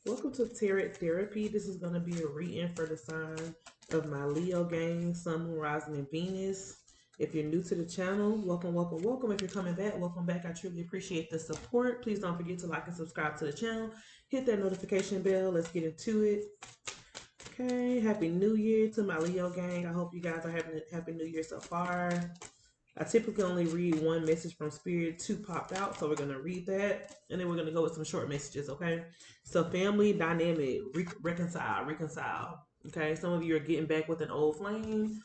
Welcome to Tarot Therapy. This is going to be a reading for the sign of my Leo gang, Sun, Moon, Rising, and Venus. If you're new to the channel, welcome, welcome, welcome. If you're coming back, welcome back. I truly appreciate the support. Please don't forget to like and subscribe to the channel. Hit that notification bell. Let's get into it. Okay, Happy New Year to my Leo gang. I hope you guys are having a Happy New Year so far. I typically only read one message from Spirit, two popped out, so we're going to read that, and then we're going to go with some short messages, okay? So, family dynamic, reconcile, reconcile, okay? Some of you are getting back with an old flame,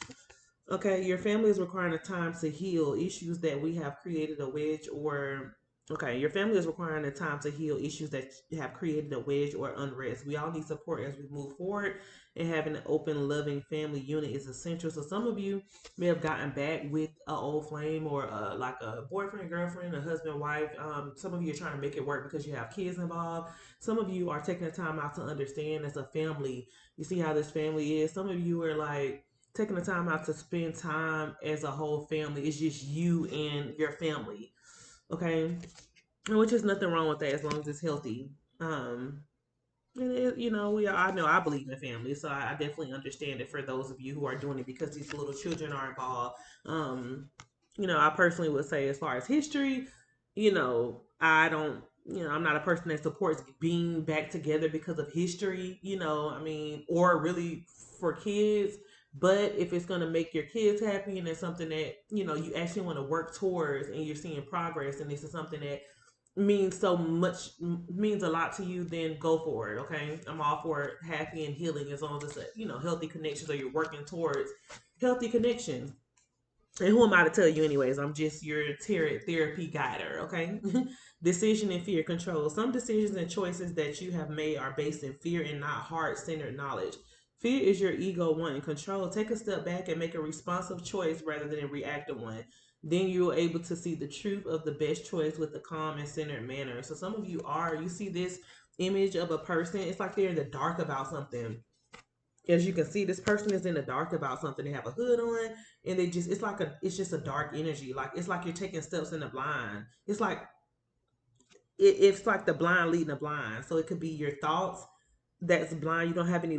okay? Your family is requiring a time to heal issues that we have created a wedge or okay, your family is requiring a time to heal issues that have created a wedge or unrest. We all need support as we move forward, and having an open, loving family unit is essential. So some of you may have gotten back with an old flame or like a boyfriend, girlfriend, a husband, wife. Some of you are trying to make it work because you have kids involved. Some of you are taking the time out to understand as a family. You see how this family is. Some of you are like taking the time out to spend time as a whole family. It's just you and your family, okay? Which is nothing wrong with that as long as it's healthy. Um, and I know I believe in family, so I definitely understand it for those of you who are doing it because these little children are involved. Um, I personally would say, as far as history, I don't, I'm not a person that supports being back together because of history, I mean, or really for kids. But if it's going to make your kids happy and it's something that, you actually want to work towards and you're seeing progress and this is something that means so much, means a lot to you, then go for it. Okay, I'm all for happy and healing as long as it's healthy connections or you're working towards healthy connections. And who am I to tell you, anyways? I'm just your therapy guider, okay? Decision and fear control. Some decisions and choices that you have made are based in fear and not heart centered knowledge. Fear is your ego wanting control. Take a step back and make a responsive choice rather than a reactive one. Then you're able to see the truth of the best choice with a calm and centered manner. So some of you see this image of a person, it's like they're in the dark about something. As you can see, this person is in the dark about something. They have a hood on, and it's just a dark energy. Like it's like you're taking steps in the blind. It's like the blind leading the blind. So it could be your thoughts that's blind. You don't have any.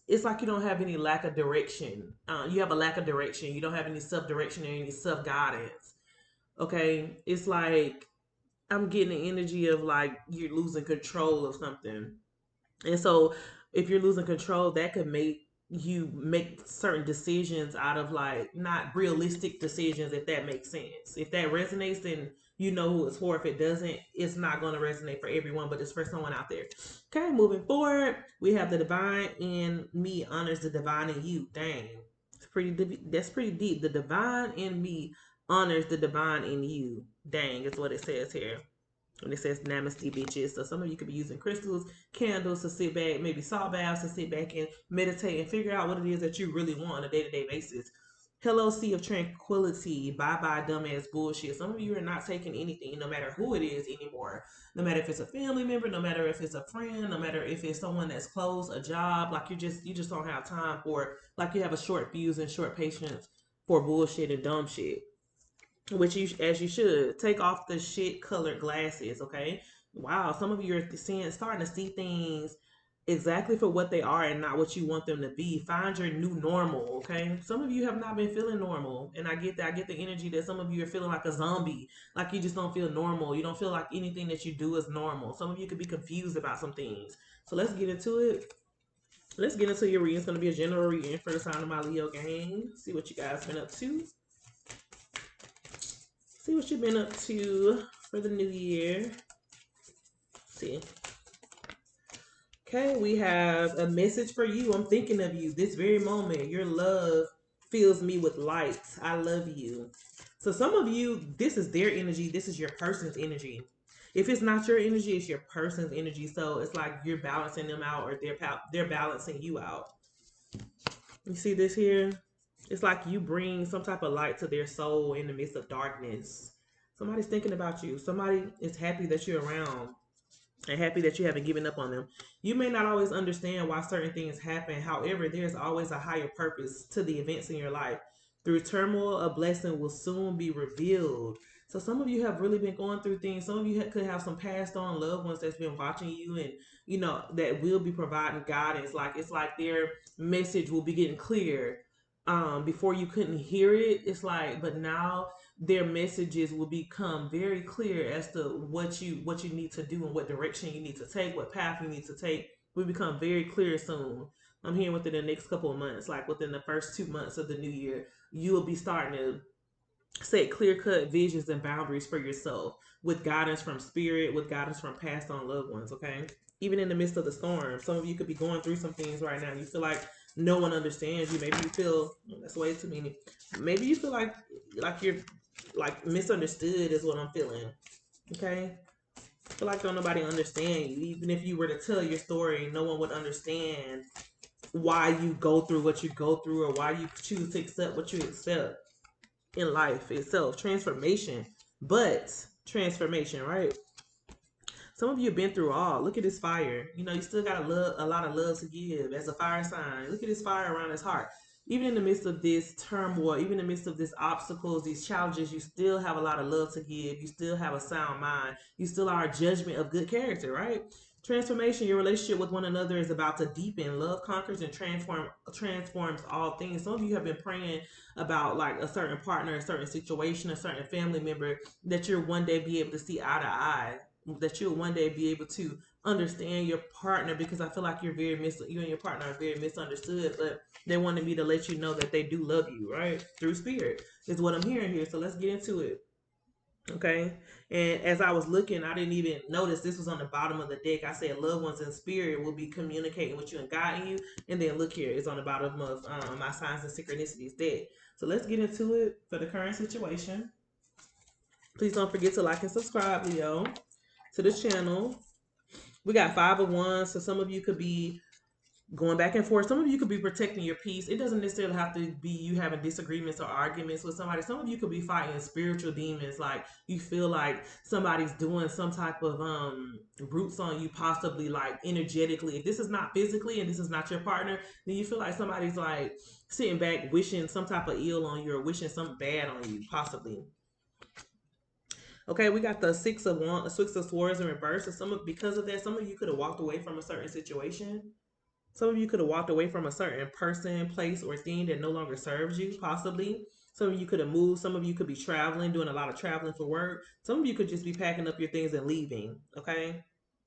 It's like you don't have any lack of direction. You have a lack of direction. You don't have any self direction or any self guidance. Okay, it's like I'm getting the energy of like you're losing control of something. And so if you're losing control, that could make you make certain decisions out of like not realistic decisions, if that makes sense. If that resonates, then you know who it's for. If it doesn't, it's not going to resonate for everyone, but it's for someone out there. Okay, moving forward, we have the divine in me honors the divine in you. Dang. It's pretty deep. That's pretty deep. The divine in me honors the divine in you. Dang, is what it says here when it says namaste bitches. So some of you could be using crystals, candles to sit back, maybe salt baths to sit back and meditate and figure out what it is that you really want on a day-to-day basis. Hello, sea of tranquility. Bye bye, dumbass bullshit. Some of you are not taking anything, no matter who it is anymore. No matter if it's a family member, no matter if it's a friend, no matter if it's someone that's close, a job. Like you just don't have time for. Like you have a short fuse and short patience for bullshit and dumb shit, which you as you should take off the shit colored glasses. Okay, wow, some of you are starting to see things exactly for what they are and not what you want them to be. Find your new normal. Okay, some of you have not been feeling normal, and I get that. I get the energy that some of you are feeling like a zombie, like you just don't feel normal. You don't feel like anything that you do is normal. Some of you could be confused about some things. So let's get into it. Let's get into your reading. It's going to be a general reading for the sign of my Leo gang. See what you guys been up to. See what you've been up to for the new year. Let's see. Okay, we have a message for you. I'm thinking of you this very moment. Your love fills me with light. I love you. So some of you, this is their energy. This is your person's energy. If it's not your energy, it's your person's energy. So it's like you're balancing them out, or they're balancing you out. You see this here? It's like you bring some type of light to their soul in the midst of darkness. Somebody's thinking about you. Somebody is happy that you're around and happy that you haven't given up on them. You may not always understand why certain things happen. However, there's always a higher purpose to the events in your life. Through turmoil, a blessing will soon be revealed. So some of you have really been going through things. Some of you could have some passed on loved ones that's been watching you, and that will be providing guidance. Like it's like their message will be getting clear. Before you couldn't hear it, it's like, but now their messages will become very clear as to what you need to do and what direction you need to take, what path you need to take. Will become very clear soon. I'm hearing within the next couple of months, like within the first 2 months of the new year, you will be starting to set clear cut visions and boundaries for yourself with guidance from spirit, with guidance from passed on loved ones, okay? Even in the midst of the storm, some of you could be going through some things right now. You feel like no one understands you. Maybe you feel that's way too many. Maybe you feel like you're like misunderstood is what I'm feeling. Okay? I feel like don't nobody understand you. Even if you were to tell your story, no one would understand why you go through what you go through or why you choose to accept what you accept in life itself. Transformation, but transformation, right? Some of you have been through all. Look at this fire. You still got a lot of love to give as a fire sign. Look at this fire around his heart. Even in the midst of this turmoil, even in the midst of these obstacles, these challenges, you still have a lot of love to give. You still have a sound mind. You still are a judgment of good character, right? Transformation, your relationship with one another is about to deepen. Love conquers and transforms all things. Some of you have been praying about like a certain partner, a certain situation, a certain family member that you'll one day be able to see eye to eye, that you'll one day be able to understand your partner, because I feel like you and your partner are very misunderstood, but they wanted me to let you know that they do love you, right? Through spirit is what I'm hearing here. So let's get into it. Okay. And as I was looking, I didn't even notice this was on the bottom of the deck. I said loved ones in spirit will be communicating with you and guiding you. And then look here, it's on the bottom of my signs and synchronicities deck. So let's get into it for the current situation. Please don't forget to like and subscribe, Leo, to the channel. We got 5 of Wands, so some of you could be going back and forth. Some of you could be protecting your peace. It doesn't necessarily have to be you having disagreements or arguments with somebody. Some of you could be fighting spiritual demons. Like you feel like somebody's doing some type of roots on you, possibly like energetically. If this is not physically and this is not your partner, then you feel like somebody's like sitting back wishing some type of ill on you or wishing something bad on you, possibly. Okay, we got the Six of Swords in reverse. So because of that, some of you could have walked away from a certain situation. Some of you could have walked away from a certain person, place, or thing that no longer serves you, possibly. Some of you could have moved. Some of you could be traveling, doing a lot of traveling for work. Some of you could just be packing up your things and leaving. Okay.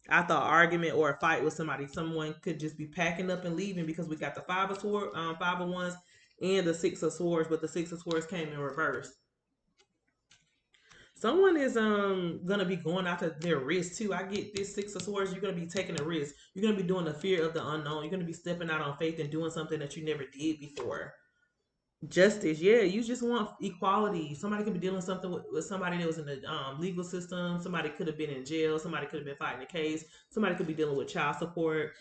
After an argument or a fight with somebody, someone could just be packing up and leaving because we got the Five of Wands, and the Six of Swords, but the Six of Swords came in reverse. Someone is gonna be going after their risk too. I get this Six of Swords. You're gonna be taking a risk. You're gonna be doing the fear of the unknown. You're gonna be stepping out on faith and doing something that you never did before. Justice, yeah, you just want equality. Somebody could be dealing something with somebody that was in the legal system. Somebody could have been in jail. Somebody could have been fighting a case. Somebody could be dealing with child support.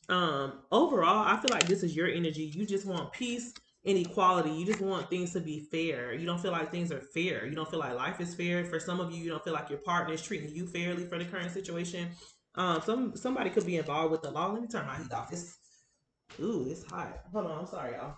Overall, I feel like this is your energy. You just want peace and equality. You just want things to be fair. You don't feel like things are fair. You don't feel like life is fair. For some of you, you don't feel like your partner is treating you fairly for the current situation. Somebody could be involved with the law. Let me turn my heat off. It's hot. Hold on, I'm sorry, y'all.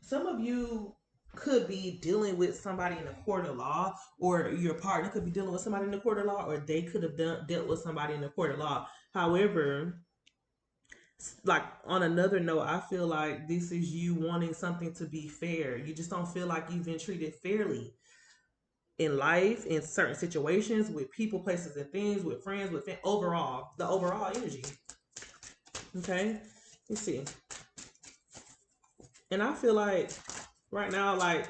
Some of you could be dealing with somebody in the court of law, or your partner could be dealing with somebody in the court of law, or they could have dealt with somebody in the court of law. However, like on another note, I feel like this is you wanting something to be fair. You just don't feel like you've been treated fairly in life, in certain situations, with people, places, and things, with friends, overall, the overall energy. Okay, let's see. And I feel like right now, like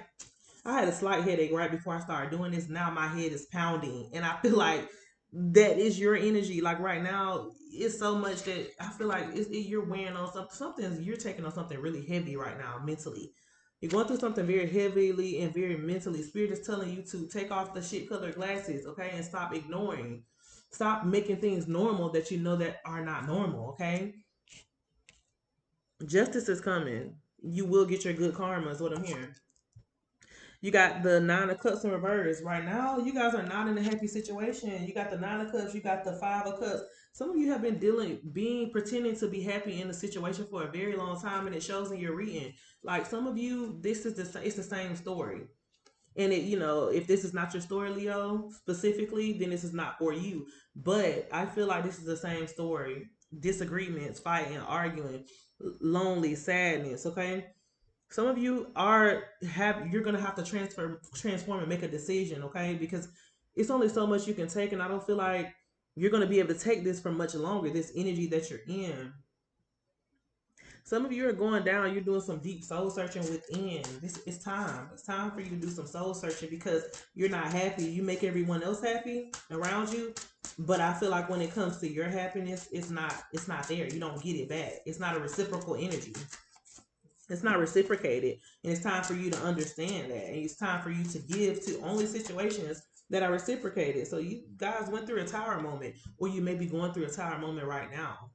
I had a slight headache right before I started doing this. Now my head is pounding, and I feel like that is your energy. Like right now, it's so much that I feel like you're wearing on something. You're taking on something really heavy right now mentally. You're going through something very heavily and very mentally. Spirit is telling you to take off the shit colored glasses, okay, and stop ignoring. Stop making things normal that you know that are not normal, okay? Justice is coming. You will get your good karma, is what I'm hearing. You got the Nine of Cups in reverse. Right now, you guys are not in a happy situation. You got the Nine of Cups, you got the Five of Cups. Some of you have been pretending to be happy in a situation for a very long time, and it shows in your reading. Like some of you, it's the same story. And it, if this is not your story, Leo, specifically, then this is not for you. But I feel like this is the same story. Disagreements, fighting, arguing, lonely, sadness, okay? Some of you you're gonna have to transform and make a decision, okay? Because it's only so much you can take, and I don't feel like you're gonna be able to take this for much longer, this energy that you're in. Some of you are going down, you're doing some deep soul searching within. It's time. It's time for you to do some soul searching because you're not happy. You make everyone else happy around you. But I feel like when it comes to your happiness, it's not there. You don't get it back. It's not a reciprocal energy. It's not reciprocated. And it's time for you to understand that. And it's time for you to give to only situations that are reciprocated. So you guys went through a tower moment, or you may be going through a tower moment right now.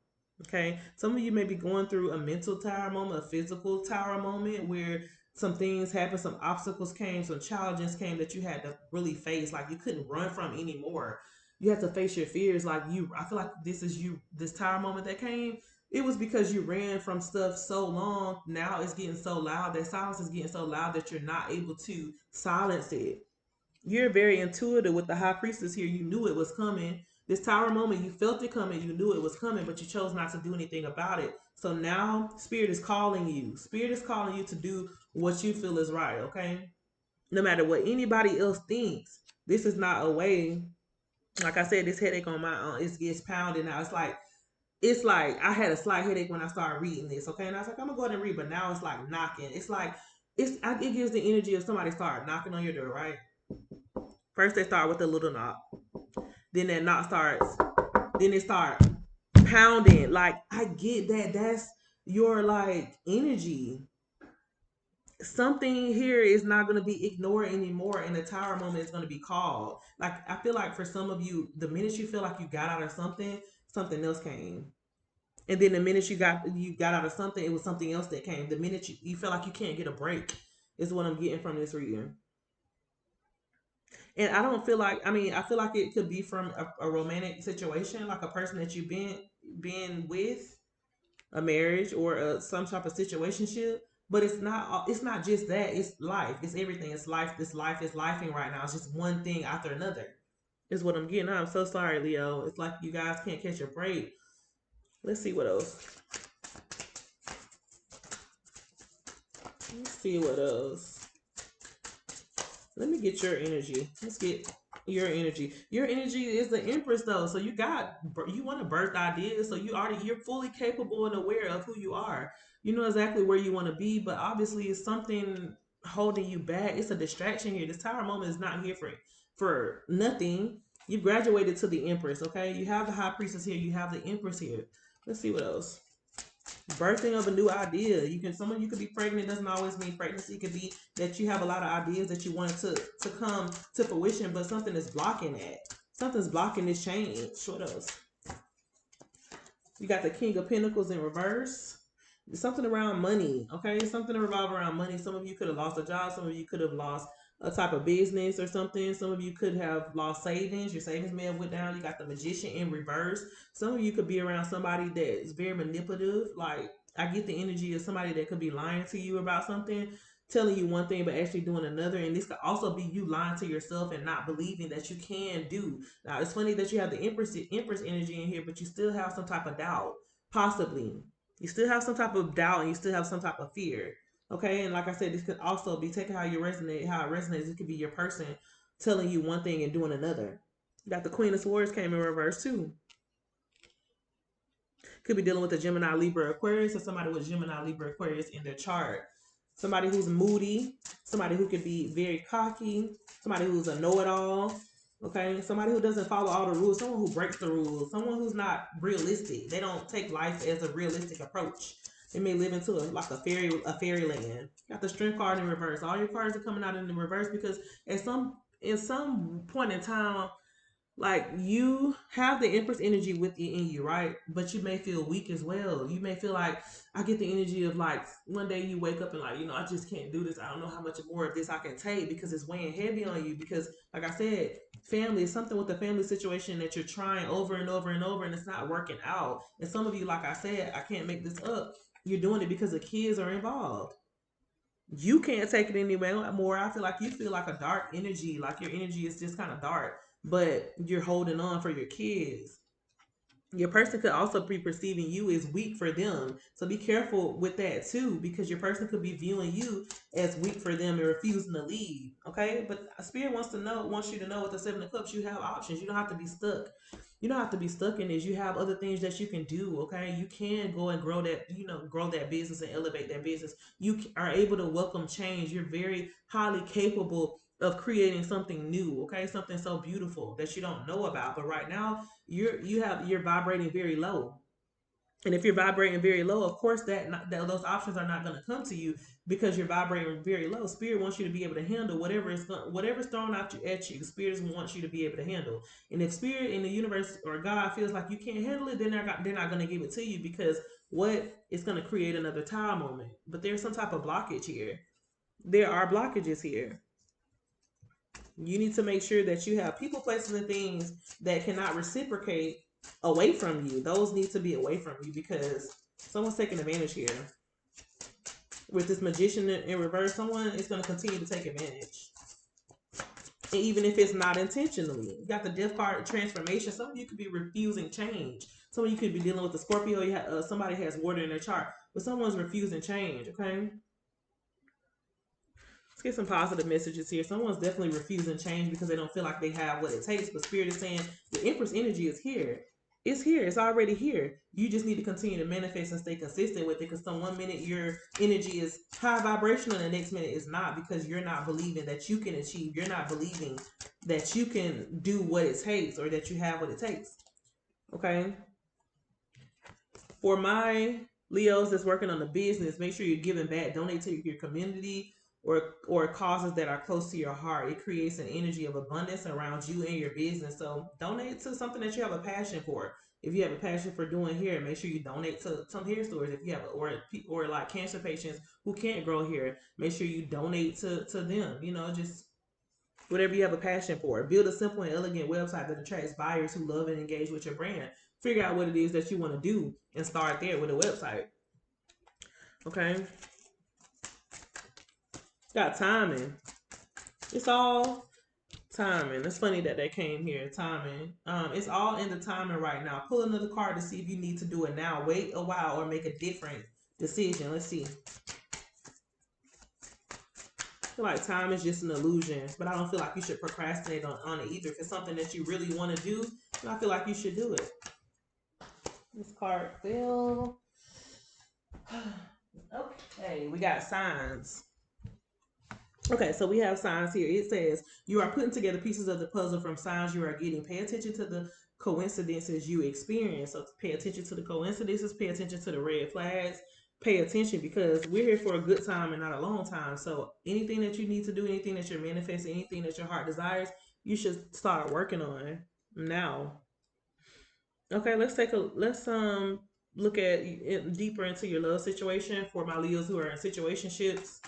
Okay. Some of you may be going through a mental tower moment, a physical tower moment where some things happened, some obstacles came, some challenges came that you had to really face. Like you couldn't run from anymore. You have to face your fears. I feel like this tower moment that came, it was because you ran from stuff so long. Now it's getting so loud. That silence is getting so loud that you're not able to silence it. You're very intuitive with the high priestess here. You knew it was coming. This tower moment, you felt it coming. You knew it was coming, but you chose not to do anything about it. So now Spirit is calling you. Spirit is calling you to do what you feel is right, okay? No matter what anybody else thinks, this is not a way. Like I said, this headache on my it gets pounded now. It's like I had a slight headache when I started reading this, okay? And I was like, I'm gonna go ahead and read, but now it's like knocking. It gives the energy of somebody started knocking on your door, right? First they start with a little knock, then that knock starts, then it start pounding. Like I get that. That's your like energy. Something here is not going to be ignored anymore, and the tower moment is going to be called. Like I feel like for some of you, the minute you feel like you got out of something, something else came. And then the minute you got out of something, it was something else that came. The minute you feel like you can't get a break is what I'm getting from this reading. And I don't feel like I feel like it could be from a romantic situation, like a person that you've been with, a marriage or some type of situationship. But it's not just that. It's life. It's everything. It's life. This life is lifing right now. It's just one thing after another. Is what I'm getting. I'm so sorry, Leo. It's like you guys can't catch a break. Let's see what else. Let's see what else. Let me get your energy. Let's get your energy. Your energy is the Empress though. So you want to birth ideas. So you're fully capable and aware of who you are. You know exactly where you want to be, but obviously it's something holding you back. It's a distraction here. This tower moment is not here for nothing. You graduated to the Empress, okay? You have the High Priestess here. You have the Empress here. Let's see what else. Birthing of a new idea. You could be pregnant. Doesn't always mean pregnancy. It could be that you have a lot of ideas that you wanted to come to fruition, but something is blocking that. Something's blocking this change. What else? You got the King of Pentacles in reverse. Something around money, okay? Something to revolve around money. Some of you could have lost a job. Some of you could have lost a type of business or something. Some of you could have lost savings. Your savings may have went down. You got the Magician in reverse. Some of you could be around somebody that is very manipulative. Like I get the energy of somebody that could be lying to you about something, telling you one thing but actually doing another. And this could also be you lying to yourself and not believing that you can do. Now it's funny that you have the Empress energy in here, but you still have some type of doubt, possibly. You still have some type of doubt and you still have some type of fear. Okay, and like I said, this could also be taking how it resonates. It could be your person telling you one thing and doing another. You got the Queen of Swords came in reverse too. Could be dealing with a Gemini, Libra, Aquarius, or somebody with Gemini, Libra, Aquarius in their chart. Somebody who's moody, somebody who could be very cocky, somebody who's a know-it-all. Okay, somebody who doesn't follow all the rules, someone who breaks the rules, someone who's not realistic. They don't take life as a realistic approach. They may live into a fairyland. Got the Strength card in reverse. All your cards are coming out in the reverse because in some point in time, like you have the Empress energy in you, right? But you may feel weak as well. You may feel like I get the energy of like one day you wake up and like, I just can't do this. I don't know how much more of this I can take because it's weighing heavy on you. Because like I said, family is something with the family situation that you're trying over and over and over and it's not working out. And some of you, like I said, I can't make this up. You're doing it because the kids are involved. You can't take it anymore. I feel like you feel like a dark energy, like your energy is just kind of dark, but you're holding on for your kids. Your person could also be perceiving you as weak for them. So be careful with that too, because your person could be viewing you as weak for them and refusing to leave. Okay. But Spirit wants you to know with the Seven of Cups, you have options. You don't have to be stuck. You don't have to be stuck in this. You have other things that you can do. Okay. You can go and grow that business and elevate that business. You are able to welcome change. You're very highly capable of creating something new. Okay. Something so beautiful that you don't know about. But right now, you're vibrating very low, and if you're vibrating very low, of course that those options are not going to come to you because you're vibrating very low. Spirit wants you to be able to handle whatever's thrown at you. Spirit wants you to be able to handle. And if Spirit in the universe or God feels like you can't handle it, then they're not going to give it to you, because what it's going to create another time moment. But there's some type of blockage here. There are blockages here. You need to make sure that you have people, places, and things that cannot reciprocate away from you. Those need to be away from you because someone's taking advantage here. With this Magician in reverse, someone is going to continue to take advantage. And even if it's not intentionally. You got the Death card, transformation. Some of you could be refusing change. Some of you could be dealing with the Scorpio. Somebody has water in their chart, but someone's refusing change, okay? Let's get some positive messages here. Someone's definitely refusing change because they don't feel like they have what it takes. But Spirit is saying the Empress energy is here. It's here. It's already here. You just need to continue to manifest and stay consistent with it. Because some 1 minute your energy is high vibrational, and the next minute is not, because you're not believing that you can achieve. You're not believing that you can do what it takes or that you have what it takes. Okay. For my Leos that's working on the business, make sure you're giving back. Donate to your community or causes that are close to your heart. It creates an energy of abundance around you and your business. So donate to something that you have a passion for. If you have a passion for doing hair, make sure you donate to some hair stores. If you have or like cancer patients who can't grow hair, make sure you donate to them. Just whatever you have a passion for. Build a simple and elegant website that attracts buyers who love and engage with your brand. Figure out what it is that you want to do and start there with a website. Okay. Got timing. It's all timing. It's funny that came here. Timing. It's all in the timing right now. Pull another card to see if you need to do it now. Wait a while or make a different decision. Let's see. I feel like time is just an illusion, but I don't feel like you should procrastinate on it either. If it's something that you really want to do, then I feel like you should do it. This card fell. Okay, we got signs. Okay, so we have signs here. It says you are putting together pieces of the puzzle from signs you are getting. Pay attention to the coincidences you experience. So pay attention to the coincidences. Pay attention to the red flags. Pay attention, because we're here for a good time and not a long time. So anything that you need to do, anything that you're manifesting, anything that your heart desires, you should start working on now. Okay, let's look at deeper into your love situation for my Leos who are in situationships,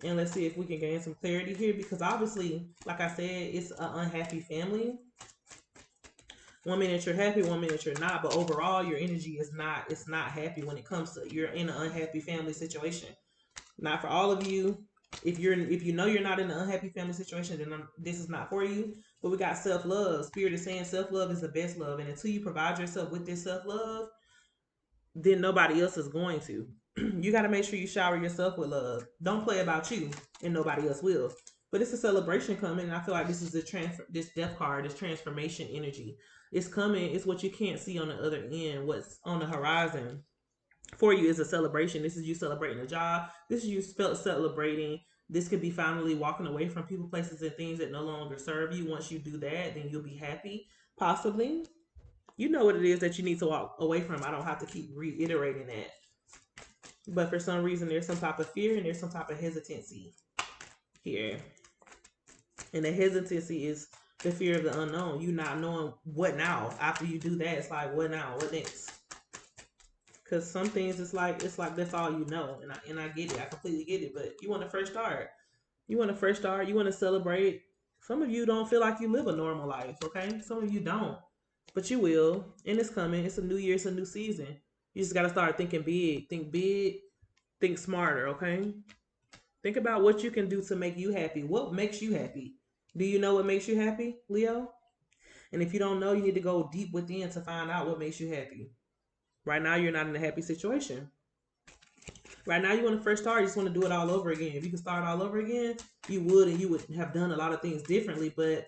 and let's see if we can gain some clarity here, because obviously, like I said, it's an unhappy family. 1 minute you're happy, 1 minute you're not, but overall your energy is not happy when it comes to you're in an unhappy family situation. Not for all of you. If you know you're not in an unhappy family situation, then this is not for you. But we got self-love. Spirit is saying self-love is the best love, and until you provide yourself with this self-love, then nobody else is going to. You got to make sure you shower yourself with love. Don't play about you, and nobody else will. But it's a celebration coming, and I feel like this is this death card, this transformation energy. It's coming. It's what you can't see on the other end. What's on the horizon for you is a celebration. This is you celebrating a job. This is you celebrating. This could be finally walking away from people, places, and things that no longer serve you. Once you do that, then you'll be happy. Possibly. You know what it is that you need to walk away from. I don't have to keep reiterating that. But for some reason, there's some type of fear and there's some type of hesitancy here. And the hesitancy is The fear of the unknown. You not knowing what now. After you do that, it's like, what now? What next? Because some things it's like that's all you know, and I get it. I completely get it. But you want a fresh start. You want a fresh start. You want to celebrate. Some of you don't feel like you live a normal life. Okay, some of you don't, but you will, and it's coming. It's a new year. It's a new season. You just got to start thinking big. Think big. Think smarter. Okay. Think about what you can do to make you happy. What makes you happy? Do you know what makes you happy, Leo? And if you don't know, you need to go deep within to find out what makes you happy. Right now, you're not in a happy situation. Right now, you want to first start, you just want to do it all over again. If you could start all over again, you would, and you would have done a lot of things differently. But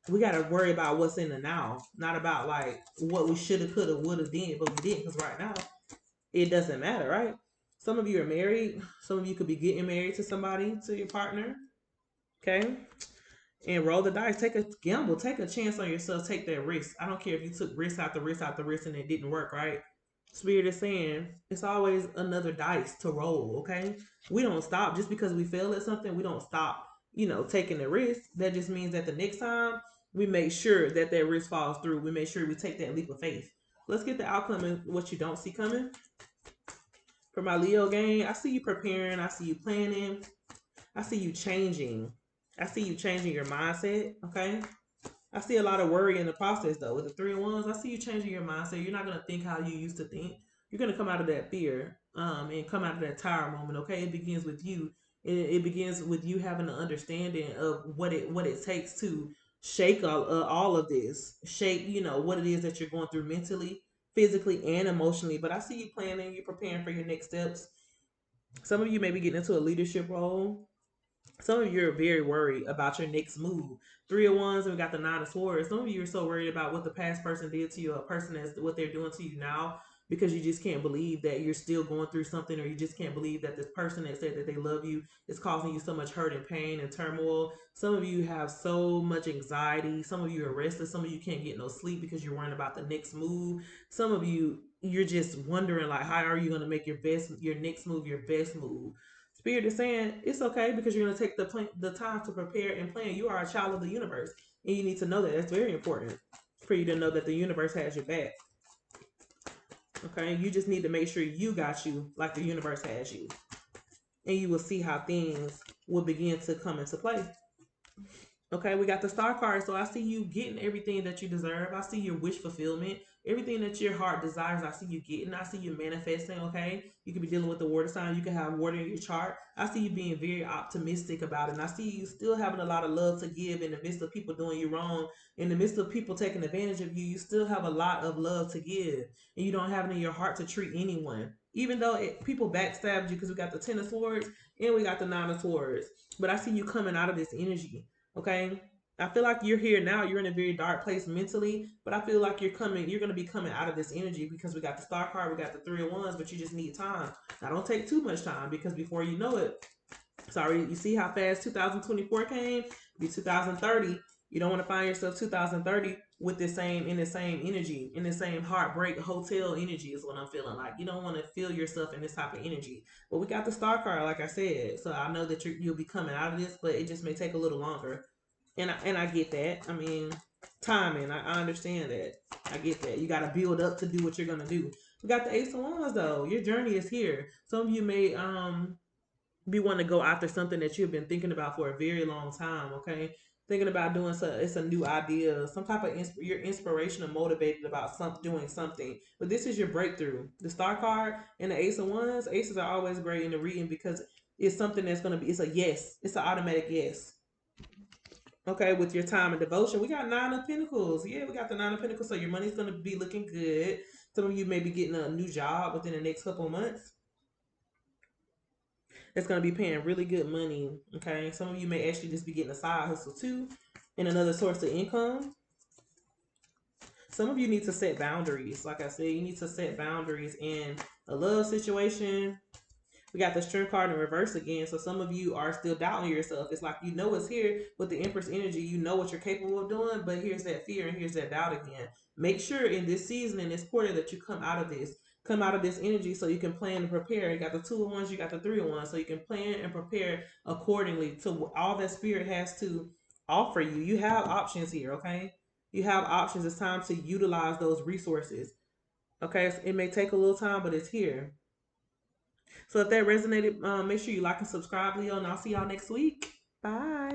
we got to worry about what's in the now, not about like what we should have, could have, would have, did, but we didn't. Because right now, it doesn't matter, right? Some of you are married. Some of you could be getting married to somebody, to your partner. Okay. And roll the dice. Take a gamble. Take a chance on yourself. Take that risk. I don't care if you took risk after risk after risk and it didn't work, right? Spirit is saying it's always another dice to roll, okay? We don't stop just because we fail at something. We don't stop, taking the risk. That just means that the next time we make sure that that risk falls through. We make sure we take that leap of faith. Let's get the outcome and what you don't see coming. For my Leo gang, I see you preparing. I see you planning. I see you changing. I see you changing your mindset, okay? I see a lot of worry in the process though. With the 3 of Wands, I see you changing your mindset. You're not gonna think how you used to think. You're gonna come out of that fear, and come out of that tower moment. Okay, it begins with you. It begins with you having an understanding of what it takes to shake all of this, shake what it is that you're going through mentally, physically, and emotionally. But I see you planning, you're preparing for your next steps. Some of you may be getting into a leadership role. Some of you are very worried about your next move. 3 of Wands, and we got the 9 of Swords. Some of you are so worried about what the past person did to you, a person that's what they're doing to you now, because you just can't believe that you're still going through something, or you just can't believe that this person that said that they love you is causing you so much hurt and pain and turmoil. Some of you have so much anxiety. Some of you are restless. Some of you can't get no sleep because you're worrying about the next move. Some of you, you're just wondering like, how are you going to make your next move, your best move? Spirit is saying it's okay because you're going to take the time to prepare and plan. You are a child of the universe, and you need to know that. That's very important for you to know that the universe has your back. Okay, you just need to make sure you got you like the universe has you, and you will see how things will begin to come into play. Okay, we got the star card. So I see you getting everything that you deserve. I see your wish fulfillment. Everything that your heart desires, I see you getting. I see you manifesting, okay? You could be dealing with the water sign. You can have water in your chart. I see you being very optimistic about it. And I see you still having a lot of love to give in the midst of people doing you wrong. In the midst of people taking advantage of you, you still have a lot of love to give. And you don't have it in your heart to treat anyone. Even though people backstabbed you, because we got the 10 of Swords and we got the 9 of Swords. But I see you coming out of this energy. Okay. I feel like you're here now. You're in a very dark place mentally, but I feel like you're going to be coming out of this energy because we got the star card, we got the 3 of Wands, but you just need time. Now, don't take too much time because before you know it, sorry, you see how fast 2024 came? Be 2030. You don't want to find yourself 2030 with the same energy, in the same heartbreak hotel energy is what I'm feeling like. You don't want to feel yourself in this type of energy. But we got the star card, like I said, so I know that you'll be coming out of this, but it just may take a little longer. And I get that. I mean, timing. I understand that. I get that. You got to build up to do what you're gonna do. We got the Ace of Wands though. Your journey is here. Some of you may be wanting to go after something that you've been thinking about for a very long time. Okay, thinking about doing so. It's a new idea. Some type of you're inspirational, motivated about doing something. But this is your breakthrough. The Star card and the Ace of Wands. Aces are always great in the reading because it's something that's gonna be. It's a yes. It's an automatic yes. Okay, with your time and devotion, we got 9 of Pentacles. Yeah, we got the 9 of Pentacles. So your money's gonna be looking good. Some of you may be getting a new job within the next couple of months. It's gonna be paying really good money. Okay, some of you may actually just be getting a side hustle too, and another source of income. Some of you need to set boundaries. Like I said, you need to set boundaries in a love situation. We got the Strength card in reverse again. So some of you are still doubting yourself. It's like it's here with the Empress energy. You know what you're capable of doing, but here's that fear and here's that doubt again. Make sure in this season, in this quarter, that you come out of this energy so you can plan and prepare. You got the 2 of Wands, you got the 3 of Wands, so you can plan and prepare accordingly to all that spirit has to offer you. You have options here, okay? You have options. It's time to utilize those resources. Okay, so it may take a little time, but it's here. So if that resonated, make sure you like and subscribe, Leo, and I'll see y'all next week. Bye.